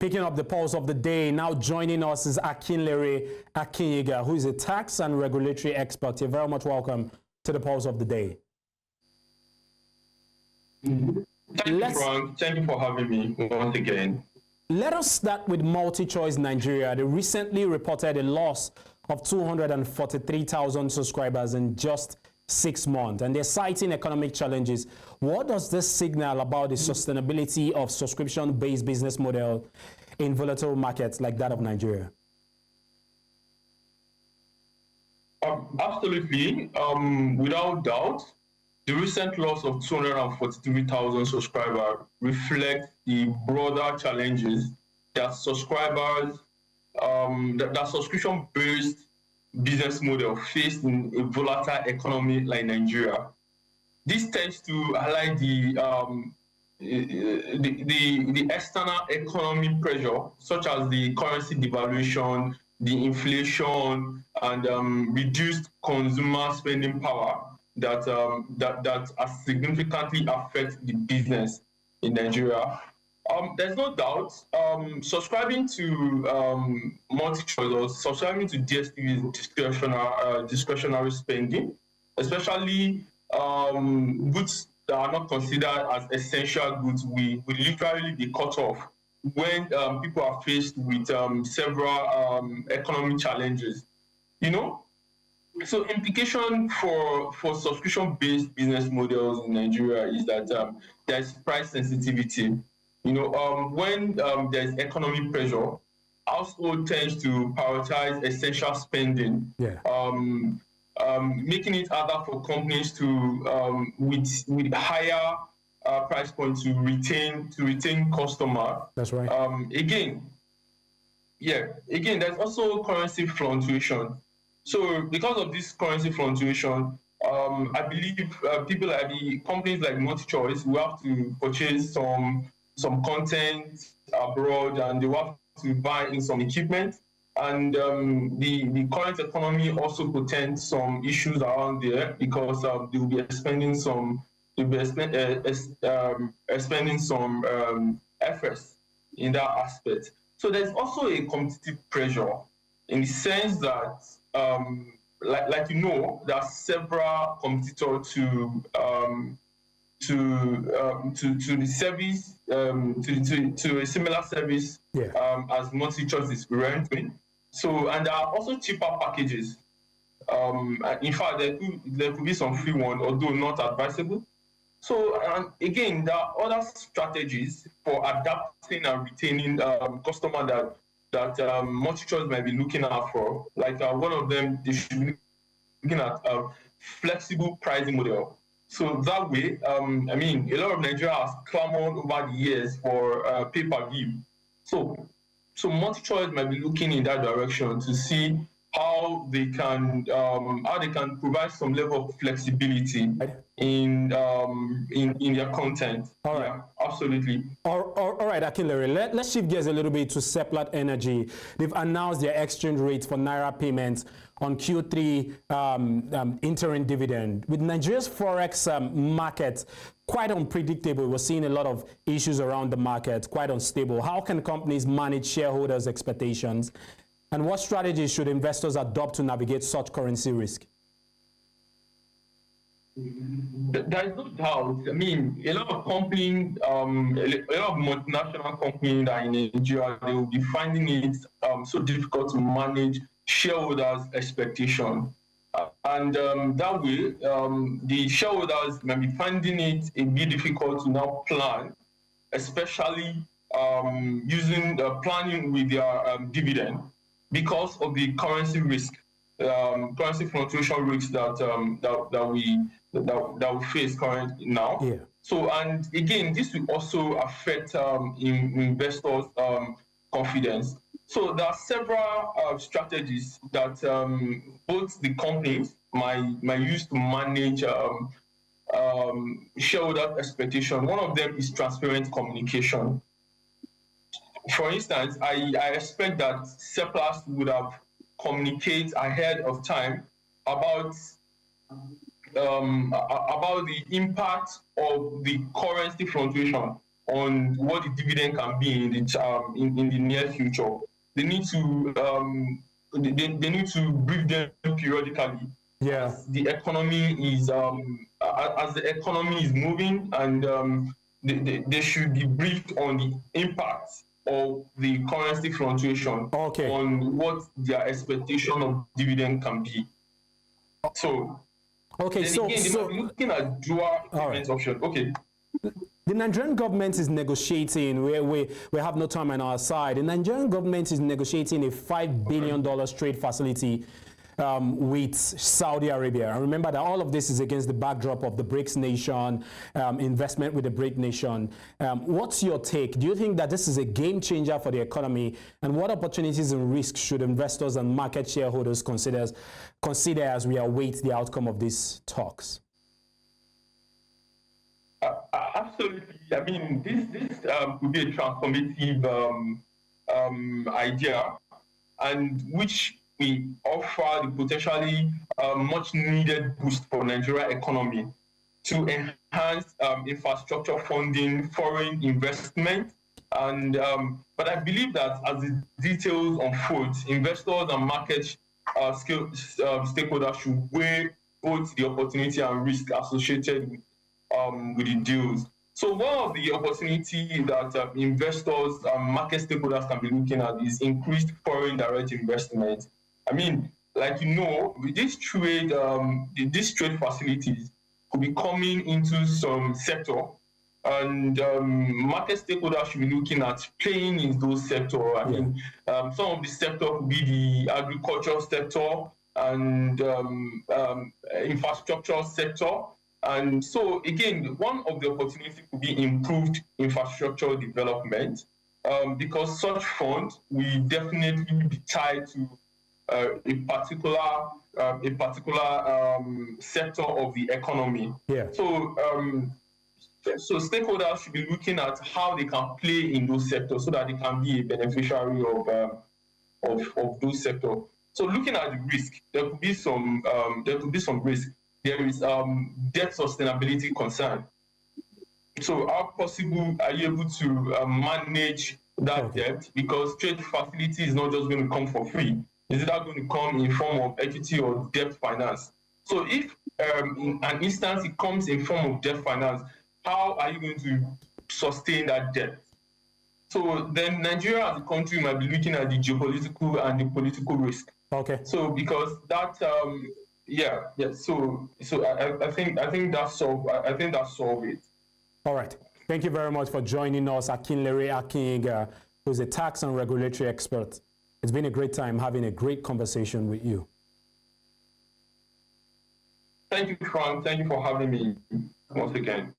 Picking up the pulse of the day, now joining us is Akinlere Akinyiga, who is a tax and regulatory expert. You're very much welcome to the pulse of the day. Thank you, Frank. Thank you for having me once again. Let us start with MultiChoice Nigeria. They recently reported a loss of 243,000 subscribers in just 6 months, and they're citing economic challenges. What does this signal about the sustainability of subscription-based business model in volatile markets like that of Nigeria? Absolutely, without doubt, the recent loss of 243,000 subscribers reflects the broader challenges that subscribers, that subscription-based business model faced in a volatile economy like Nigeria. This tends to highlight the external economic pressure, such as the currency devaluation, the inflation, and reduced consumer spending power that has significantly affect the business in Nigeria. There's no doubt subscribing to MultiChoice or subscribing to DSTV is discretionary spending, especially goods that are not considered as essential goods will literally be cut off when people are faced with several economic challenges. You know, so implication for subscription-based business models in Nigeria is that there's price sensitivity. You know, when there's economic pressure, household tends to prioritize essential spending, making it harder for companies to, with higher price points, to retain customer. That's right. Again, there's also currency fluctuation. So because of this currency fluctuation, I believe people like the companies like MultiChoice will have to purchase some content abroad, and they will have to buy in some equipment. And the current economy also presents some issues around there, because they will be expending some efforts in that aspect. So there's also a competitive pressure in the sense that, like you know, there are several competitors to the service, to a similar service as MultiChoice is rendering. So, and there are also cheaper packages. In fact, there could be some free one, although not advisable. So, and again, there are other strategies for adapting and retaining customers that MultiChoice might be looking out for. Like one of them, they should be looking at a flexible pricing model. So that way, I mean, a lot of Nigeria has clamored over the years for pay-per-view. So MultiChoice might be looking in that direction to see how they can provide some level of flexibility in their content. All right. Yeah, absolutely. All right, Akinlere, let's shift gears a little bit to Seplat Energy. They've announced their exchange rate for Naira payments on Q3 interim dividend. With Nigeria's Forex market quite unpredictable, we're seeing a lot of issues around the market, quite unstable. How can companies manage shareholders' expectations? And what strategies should investors adopt to navigate such currency risk? There is no doubt. I mean, a lot of companies, a lot of multinational companies that are in Nigeria, they will be finding it so difficult to manage shareholders' expectation. And that way, the shareholders might be finding it a bit difficult to now plan, especially using planning with their dividend, because of the currency risk, currency fluctuation risks that we face currently now. Yeah. So, and again, this will also affect investors' confidence. So there are several strategies that both the companies might use to manage shareholder expectation. One of them is transparent communication. For instance, I expect that Seplat would have communicated ahead of time about the impact of the currency fluctuation on what the dividend can be in the near future. They need to they need to brief them periodically. Yeah. As the economy is moving, and they should be briefed on the impact of the currency fluctuation on what their expectation of dividend can be. So, okay, so again, they might be looking at dual payment option. Okay. The Nigerian government is negotiating, we have no time on our side, the Nigerian government is negotiating a $5 billion trade facility with Saudi Arabia. And remember that all of this is against the backdrop of the BRICS nation, investment with the BRICS nation. What's your take? Do you think that this is a game changer for the economy? And what opportunities and risks should investors and market shareholders consider as we await the outcome of these talks? Absolutely. I mean, this could be a transformative idea, and which we offer the potentially much needed boost for Nigeria economy to enhance infrastructure funding, foreign investment, and but I believe that as the details unfold, investors and market stakeholders should weigh both the opportunity and risk associated with the deals. So one of the opportunities that investors and market stakeholders can be looking at is increased foreign direct investment. I mean, like with this trade, these trade facilities could be coming into some sector, and market stakeholders should be looking at playing in those sectors. I mean, some of the sector could be the agricultural sector and infrastructure sector. And so, again, one of the opportunities could be improved infrastructure development, because such funds will definitely be tied to a particular sector of the economy. Yeah. So, so stakeholders should be looking at how they can play in those sectors so that they can be a beneficiary of those sectors. So, looking at the risk, there could be some risk. There is debt sustainability concern. So how possible are you able to manage that debt? Because trade facility is not just going to come for free. Is it going to come in form of equity or debt finance? So if in an instance it comes in form of debt finance, how are you going to sustain that debt? So then Nigeria as a country might be looking at the geopolitical and the political risk. Okay. So because that So I think that's solved it. All right. Thank you very much for joining us, Akinlere Akinyiga, who's a tax and regulatory expert. It's been a great time having a great conversation with you. Thank you, Frank. Thank you for having me once again.